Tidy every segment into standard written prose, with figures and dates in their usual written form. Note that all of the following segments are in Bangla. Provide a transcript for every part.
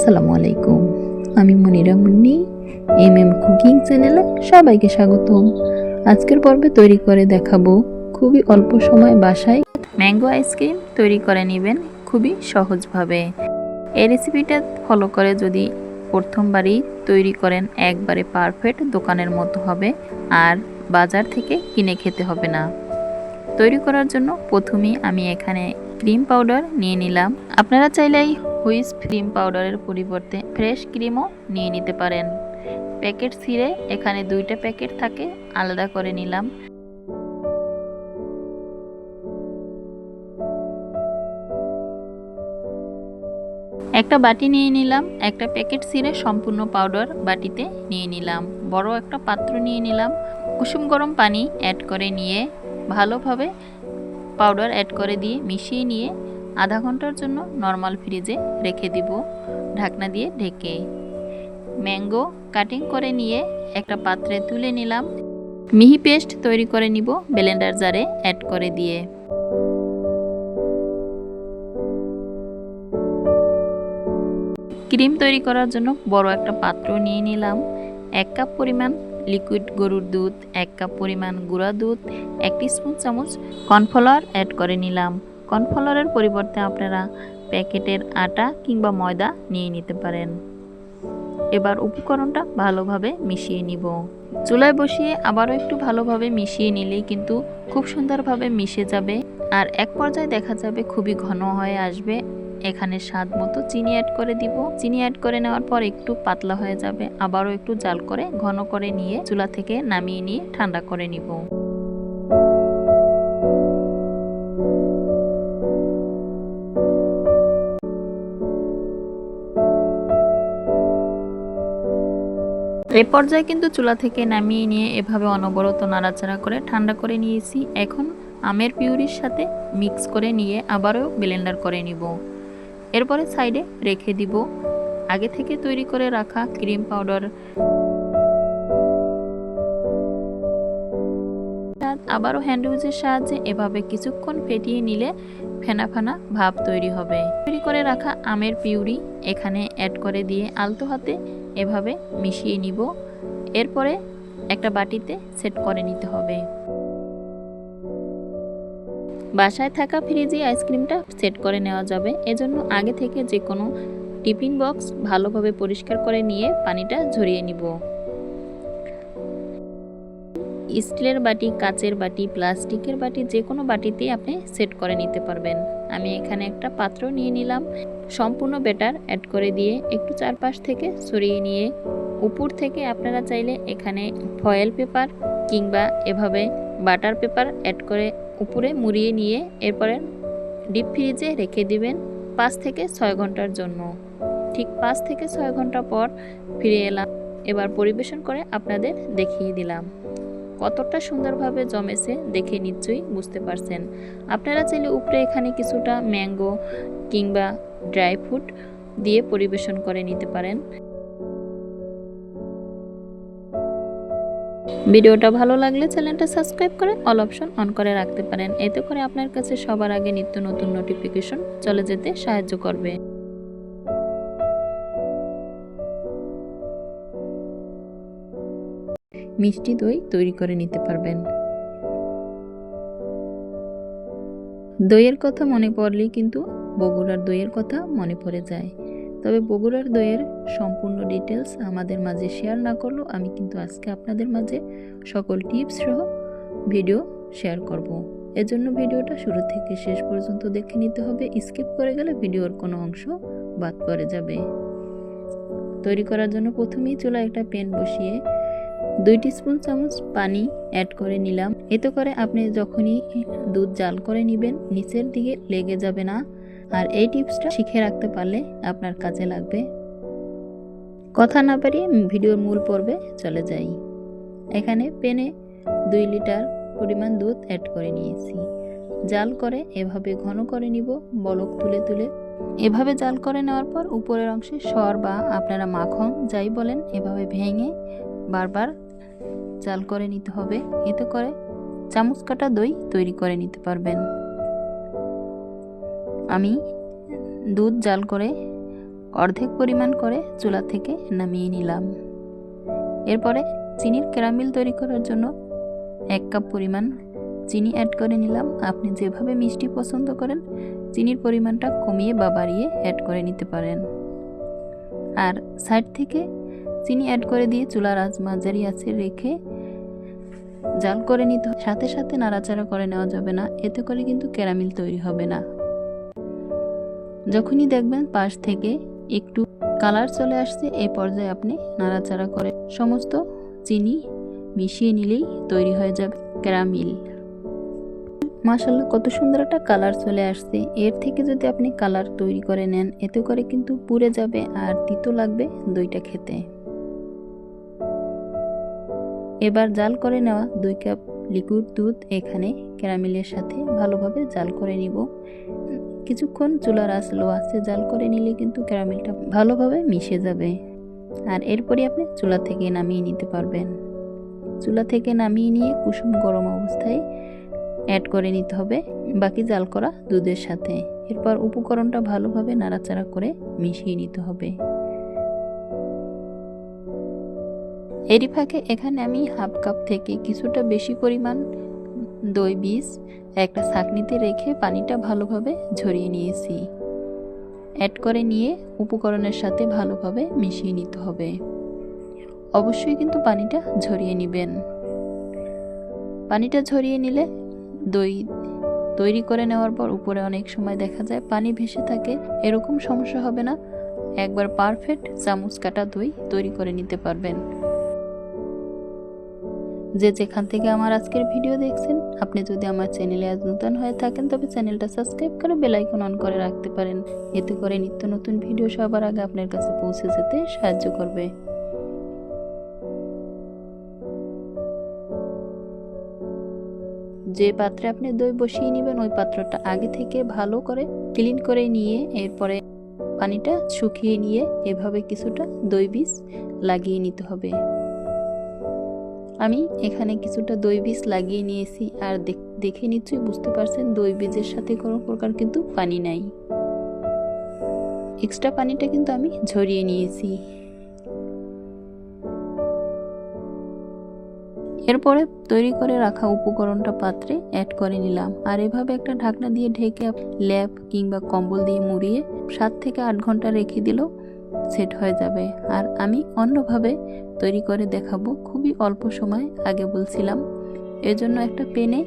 আসসালামু আলাইকুম। আমি মনিরা মুন্নি, কুকিং চ্যানেলে সবাইকে স্বাগতম। আজকের পর্বে তৈরি করে দেখাবো খুবই অল্প সময় বাসায় ম্যাঙ্গো আইসক্রিম তৈরি করে নেবেন খুবই সহজভাবে। এই রেসিপিটা ফলো করে যদি প্রথমবারই তৈরি করেন একবারে পারফেক্ট দোকানের মতো হবে, আর বাজার থেকে কিনে খেতে হবে না। তৈরি করার জন্য প্রথমেই আমি এখানে ক্রিম পাউডার নিয়ে নিলাম। আপনারা চাইলে হুইপ ক্রিম পাউডারের পরিবর্তে ফ্রেশ ক্রিমও নিয়ে নিতে পারেন। প্যাকেট ছিঁড়ে এখানে 2টা প্যাকেট থাকে, আলাদা করে নিলাম। একটা বাটি নিয়ে নিলাম, একটা প্যাকেট ছিঁড়ে সম্পূর্ণ পাউডার বাটিতে নিয়ে নিলাম। বড় একটা পাত্র নিয়ে নিলাম, কুসুম গরম পানি অ্যাড করে নিয়ে ভালোভাবে পাউডার অ্যাড করে দিয়ে মিশিয়ে নিয়ে আধা ঘন্টার জন্য নরমাল ফ্রিজে রেখে দিব ঢাকনা দিয়ে ঢেকে। ম্যাঙ্গো কাটিং করে নিয়ে একটা পাত্রে তুলে নিলাম। মিহি পেস্ট তৈরি করে নিব ব্লেন্ডার জারে অ্যাড করে দিয়ে। ক্রিম তৈরি করার জন্য বড় একটা পাত্র নিয়ে নিলাম। 1 কাপ পরিমাণ লিকুইড গরুর দুধ, 1 কাপ পরিমাণ গুঁড়া দুধ, 1 টিস্পুন চামচ কর্নফ্লাওয়ার অ্যাড করে নিলাম। কর্নফ্লাওয়ারের পরিবর্তে আপনারা প্যাকেটের আটা কিংবা ময়দা নিয়ে নিতে পারেন। এবার উপকরণটা ভালোভাবে মিশিয়ে নিব। চুলায় বসিয়ে আবারও একটু ভালোভাবে মিশিয়ে নিলেই কিন্তু খুব সুন্দরভাবে মিশে যাবে, আর এক পর্যায়ে দেখা যাবে খুবই ঘন হয়ে আসবে। এখানে স্বাদ মতো চিনি অ্যাড করে দিব। চিনি অ্যাড করে নেওয়ার পর একটু পাতলা হয়ে যাবে, আবারও একটু জাল করে ঘন করে নিয়ে চুলা থেকে নামিয়ে নিয়ে ঠান্ডা করে নিব। এই পর্যায়ে কিন্তু চুলা থেকে নামিয়ে নিয়ে এভাবে অনবরত নাড়াচাড়া করে ঠান্ডা করে নিয়েছি। এখন আমের পিউরির সাথে মিক্স করে নিয়ে আবারও ব্লেন্ডার করে নিব। এরপরে সাইডে রেখে দিব আগে থেকে তৈরি করে রাখা ক্রিম পাউডার। আবারও হ্যান্ড উইচের সাহায্যে এভাবে কিছুক্ষণ ফেটিয়ে নিলে ফেনা ফেনা ভাব তৈরি হবে। তৈরি করে রাখা আমের পিউরি এখানে অ্যাড করে দিয়ে আলতো হাতে এভাবে মিশিয়ে নিব। এরপরে একটা বাটিতে সেট করে নিতে হবে। বাসায় থাকা ফ্রিজে আইসক্রিমটা সেট করে নেওয়া যাবে, এজন্য আগে থেকে যে কোনো টিফিন বক্স ভালোভাবে পরিষ্কার করে নিয়ে পানিটা ঝরিয়ে নিব। স্টিলের বাটি, কাচের বাটি, প্লাস্টিকের বাটি, যে কোনো বাটিতেই আপনি সেট করে নিতে পারবেন। আমি এখানে একটা পাত্র নিয়ে নিলাম। সম্পূর্ণ ব্যাটার অ্যাড করে দিয়ে একটু চারপাশ থেকে সরিয়ে নিয়ে উপর থেকে আপনারা চাইলে এখানে ফয়েল পেপার কিংবা এভাবে বাটার পেপার অ্যাড করে উপরে মুড়িয়ে নিয়ে এরপরে ডিপ ফ্রিজে রেখে দিবেন 5 থেকে 6 ঘন্টার জন্য। ঠিক 5 থেকে 6 ঘন্টা পর ফিরে এলাম। এবার পরিবেশন করে আপনাদের দেখিয়ে দিলাম কতটা সুন্দরভাবে জমেছে, দেখে নিশ্চয়ই বুঝতে পারছেন। আপনারা চাইলে উপরে এখানে কিছুটা ম্যাঙ্গো কিংবা ড্রাই ফ্রুট দিয়ে পরিবেশন করে নিতে পারেন। ভিডিওটা ভালো লাগলে চ্যানেলটা সাবস্ক্রাইব করে অল অপশন অন করে রাখতে পারেন, এতে করে আপনার কাছে সবার আগে নিত্য নতুন নোটিফিকেশন চলে যেতে সাহায্য করবে। মিষ্টি দই তৈরি করে নিতে পারবেন। দইয়ের কথা মনে পড়লেই কিন্তু বগুড়ার দইয়ের কথা মনে পড়ে যায়। তবে বগুড়ার দইয়ের সম্পূর্ণ ডিটেলস আমাদের মাঝে শেয়ার না করলেও আমি কিন্তু আজকে আপনাদের মাঝে সকল টিপস সহ ভিডিও শেয়ার করব। এজন্য ভিডিওটা শুরু থেকে শেষ পর্যন্ত দেখে নিতে হবে। স্কিপ করে গেলে ভিডিওর কোনো অংশ বাদ পড়ে যাবে। তৈরি করার জন্য প্রথমেই চুলায় একটা প্যান বসিয়ে 2 টিস্পুন চামচ পানি অ্যাড করে নিলাম। এতে করে আপনি যখনই দুধ জাল করে নেবেন নিচের দিকে লেগে যাবে না, আর এই টিপসটা শিখে রাখতে পারলে আপনার কাজে লাগবে। কথা না বাড়িয়ে ভিডিওর মূল পর্বে চলে যাই। এখানে প্যানে 2 লিটার পরিমাণ দুধ অ্যাড করে নিয়েছি। জাল করে এভাবে ঘন করে নিব বলক তুলে তুলে। এভাবে জাল করে নেওয়ার পর উপরের অংশে সর বা আপনারা মাখন যাই বলেন এভাবে ভেঙে বারবার জাল করে নিতে হবে। এতে করে চামচ কাটা দই তৈরি করে নিতে পারবেন। আমি দুধ জাল করে অর্ধেক পরিমাণ করে চুলা থেকে নামিয়ে নিলাম। এরপরে চিনির ক্যারামেল তৈরি করার জন্য 1 কাপ পরিমাণ চিনি অ্যাড করে নিলাম। আপনি যেভাবে মিষ্টি পছন্দ করেন চিনির পরিমাণটা কমিয়ে বা বাড়িয়ে অ্যাড করে নিতে পারেন। আর সাইড থেকে চিনি অ্যাড করে দিয়ে চুলার আঁচ মাঝারি আঁচে রেখে জাল করে নিতে, সাথে সাথে নাড়াচাড়া করে নেওয়া যাবে না, এতে করে কিন্তু ক্যারামেল তৈরি হবে না। যখনই দেখবেন পাশ থেকে একটু কালার চলে আসছে, এই পর্যায়ে আপনি নাড়াচাড়া করে সমস্ত চিনি মিশিয়ে নিলেই তৈরি হয়ে যাবে ক্যারামেল। মাশাআল্লাহ, কত সুন্দর একটা কালার চলে আসছে। এর থেকে যদি আপনি কালার তৈরি করে নেন, এতে করে কিন্তু পুড়ে যাবে আর তিতো লাগবে দইটা খেতে। এবার জাল করে নেওয়া 2 কাপ লিকুইড দুধ এখানে ক্যারামেলের সাথে ভালোভাবে জাল করে নিব। কিছুক্ষণ চুলার আঁচ লো আঁচে জাল করে নিলে কিন্তু ক্যারামেলটা ভালোভাবে মিশে যাবে। আর এরপরই আপনি চুলা থেকে নামিয়ে নিতে পারবেন। চুলা থেকে নামিয়ে নিয়ে কুসুম গরম অবস্থায় অ্যাড করে নিতে হবে বাকি জাল করা দুধের সাথে। এরপর উপকরণটা ভালোভাবে নাড়াচাড়া করে মিশিয়ে নিতে হবে। এরই ফাঁকে এখানে আমি হাফ কাপ থেকে কিছুটা বেশি পরিমাণ দই বীজ একটা ছাঁকনিতে রেখে পানিটা ভালোভাবে ঝরিয়ে নিয়েছি। অ্যাড করে নিয়ে উপকরণের সাথে ভালোভাবে মিশিয়ে নিতে হবে। অবশ্যই কিন্তু পানিটা ঝরিয়ে নেবেন। পানিটা ঝরিয়ে নিলে দই তৈরি করে নেওয়ার পর উপরে অনেক সময় দেখা যায় পানি ভেসে থাকে, এরকম সমস্যা হবে না। একবার পারফেক্ট চামচ কাটা দই তৈরি করে নিতে পারবেন। যে যেখান থেকে আমার আজকের ভিডিও দেখছেন, আপনি যদি আমার চ্যানেলে আজ নতুন হয়ে থাকেন তবে চ্যানেলটা সাবস্ক্রাইব করে বেল আইকন অন করে রাখতে পারেন। এতে করে নিত্য নতুন ভিডিও সবার আগে আপনার কাছে পৌঁছে যেতে সাহায্য করবে। যে পাত্রে আপনি দই বসিয়ে নেবেন ওই পাত্রটা আগে থেকে ভালো করে ক্লিন করে নিয়ে এরপরে পানিটা শুকিয়ে নিয়ে এভাবে কিছুটা দই বীজ লাগিয়ে নিতে হবে। আমি এখানে কিছুটা দই বীজ লাগিয়ে নিয়েছি। আর দেখে নিশ্চয়ই বুঝতে পারছেন দই বীজের সাথে কোনো প্রকার কিন্তু পানি নাই। এক্সট্রা পানিটা কিন্তু আমি ঝরিয়ে নিয়েছি। এরপরে তৈরি করে রাখা উপকরণটা পাত্রে অ্যাড করে নিলাম। আর এভাবে একটা ঢাকনা দিয়ে ঢেকে ল্যাপ কিংবা কম্বল দিয়ে মুড়িয়ে 7 থেকে 8 ঘন্টা রেখে দিলেও সেট হয়ে যাবে। আর আমি অন্যভাবে তৈরি করে দেখাবো, খুবই অল্প সময় আগে বলছিলাম। এজন্য একটা প্যানে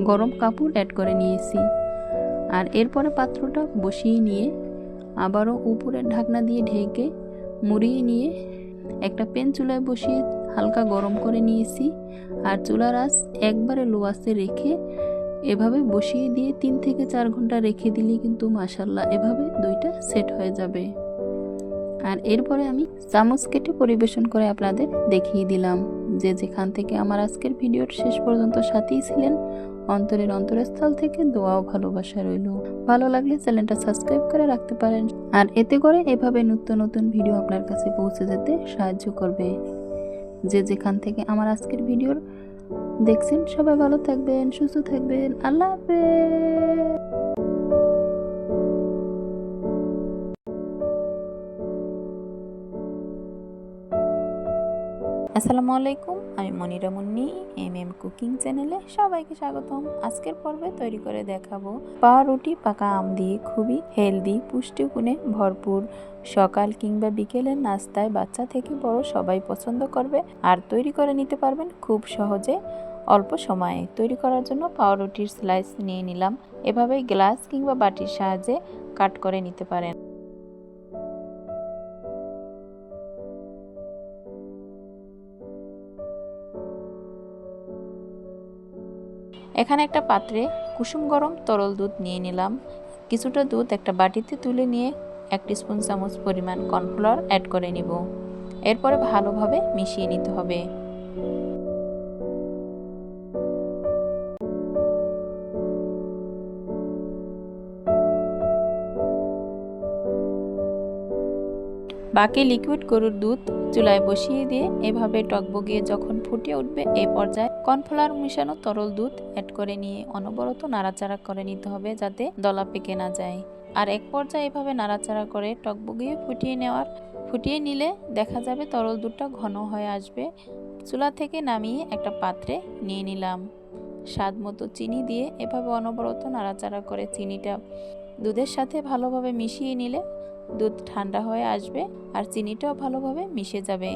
গরম কাপড় অ্যাড করে নিয়েছি। আর এরপরে পাত্রটা বসিয়ে নিয়ে আবারও উপরের ঢাকনা দিয়ে ঢেকে মুড়িয়ে নিয়ে একটা প্যান চুলায় বসিয়ে হালকা গরম করে নিয়েছি। আর চুলার আঁচ একবারে লো আঁচে রেখে এভাবে বসিয়ে দিয়ে 3 থেকে 4 ঘন্টা রেখে দিলে কিন্তু মাশাআল্লাহ এভাবে দইটা সেট হয়ে যাবে। আর এরপরে আমি চামচ কেটে পরিবেশন করে আপনাদের দেখিয়ে দিলাম। যে যেখান থেকে আমার আজকের ভিডিওর শেষ পর্যন্ত সাথেই ছিলেন, অন্তরের অন্তরস্থল থেকে দোয়া ও ভালোবাসা রইল। ভালো লাগলে চ্যানেলটা সাবস্ক্রাইব করে রাখতে পারেন। আর এতে করে এভাবে নিত্য নতুন ভিডিও আপনার কাছে পৌঁছে যেতে সাহায্য করবে। যে যেখান থেকে আমার আজকের ভিডিওর দেখছেন সবাই ভালো থাকবেন, সুস্থ থাকবেন। আল্লাহ হাফেজ। আসসালামু আলাইকুম, আমি মনিরা মুন্নি MM কুকিং চ্যানেলে সবাইকে স্বাগতম। আজকের পর্বে তৈরি করে দেখাবো পাউরুটি পাকা আম দিয়ে খুবই হেলদি, পুষ্টিগুণে ভরপুর সকাল কিংবা বিকেলের নাস্তায় বাচ্চা থেকে বড় সবাই পছন্দ করবে। আর তৈরি করে নিতে পারবেন খুব সহজে অল্প সময়ে। তৈরি করার জন্য পাউরুটির স্লাইস নিয়ে নিলাম। এভাবে গ্লাস কিংবা বাটির সাহায্যে কাট করে নিতে পারেন। এখানে একটা পাত্রে কুসুম গরম তরল দুধ নিয়ে নিলাম। কিছুটা দুধ একটা বাটিতে তুলে নিয়ে 1 টিস্পুন চামচ পরিমাণ কর্নফ্লাওয়ার অ্যাড করে নিব। এরপরে ভালোভাবে মিশিয়ে নিতে হবে। বাকি লিকুইড গরুর দুধ চুলায় বসিয়ে দিয়ে এভাবে টকবগিয়ে যখন ফুটে উঠবে এই পর্যায়ে কর্নফ্লাওয়ার মিশানো তরল দুধ অ্যাড করে নিয়ে অনবরত নাড়াচাড়া করে নিতে হবে যাতে দলা পেকে না যায়। আর এক পর্যায়ে এভাবে নাড়াচাড়া করে টকবগিয়ে ফুটিয়ে নিলে দেখা যাবে তরল দুধটা ঘন হয়ে আসবে। চুলা থেকে নামিয়ে একটা পাত্রে নিয়ে নিলাম। স্বাদ মতো চিনি দিয়ে এভাবে অনবরত নাড়াচাড়া করে চিনিটা দুধের সাথে ভালোভাবে মিশিয়ে নিলে দুধ ঠান্ডা হয়ে আসবে আর চিনিটাও ভালোভাবে মিশে যাবে।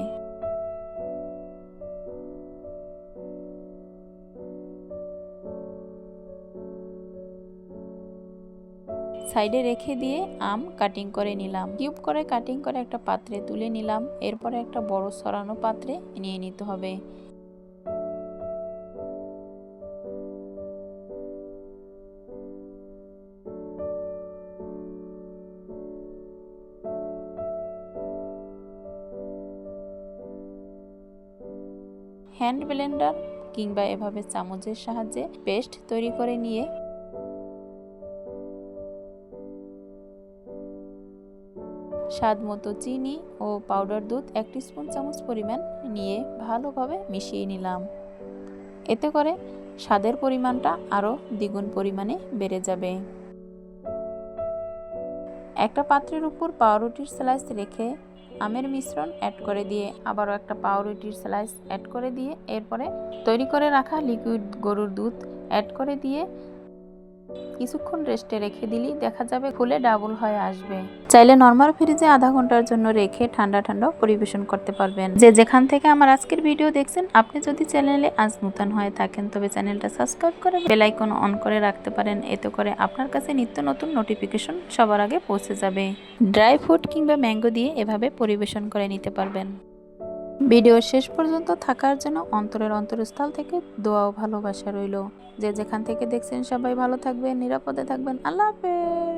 সাইডে রেখে দিয়ে আম কাটিং করে নিলাম। কিউব করে কাটিং করে একটা পাত্রে তুলে নিলাম। এরপরে একটা বড় সরানো পাত্রে নিয়ে নিতে হবে। হ্যান্ড ব্লেন্ডার কিংবা এভাবে চামচের সাহায্যে পেস্ট তৈরি করে নিয়ে স্বাদ মতো চিনি ও পাউডার দুধ 1 টিস্পুন চামচ পরিমাণ নিয়ে ভালোভাবে মিশিয়ে নিলাম। এতে করে স্বাদের পরিমাণটা আরও দ্বিগুণ পরিমাণে বেড়ে যাবে। একটা পাত্রের উপর পাউরুটির স্লাইস রেখে আমের মিশ্রণ অ্যাড করে দিয়ে আবারও একটা পাউরুটির স্লাইস অ্যাড করে দিয়ে এরপরে তৈরি করে রাখা লিকুইড গরুর দুধ অ্যাড করে দিয়ে কিছুক্ষণ রেস্টে রেখে দিলেই দেখা যাবে ফুলে ডাবল হয়ে আসবে। চাইলে নরমাল ফ্রিজে আধা ঘন্টার জন্য রেখে ঠান্ডা ঠান্ডা পরিবেশন করতে পারবেন। যে যেখান থেকে আমার আজকের ভিডিও দেখছেন, আপনি যদি চ্যানেলে আজ নতুন হয়ে থাকেন তবে চ্যানেলটা সাবস্ক্রাইব করে বেল আইকন অন করে রাখতে পারেন। এতে করে আপনার কাছে নিত্য নতুন নোটিফিকেশন সবার আগে পৌঁছে যাবে। ড্রাই ফ্রুট কিংবা ম্যাঙ্গো দিয়ে এভাবে পরিবেশন করে নিতে পারবেন। ভিডিও শেষ পর্যন্ত থাকার জন্য অন্তরের অন্তরস্থল থেকে দোয়া ও ভালোবাসা রইল। যে যেখান থেকে দেখছেন সবাই ভালো থাকবেন, নিরাপদে থাকবেন। আল্লাহ হাফেজ।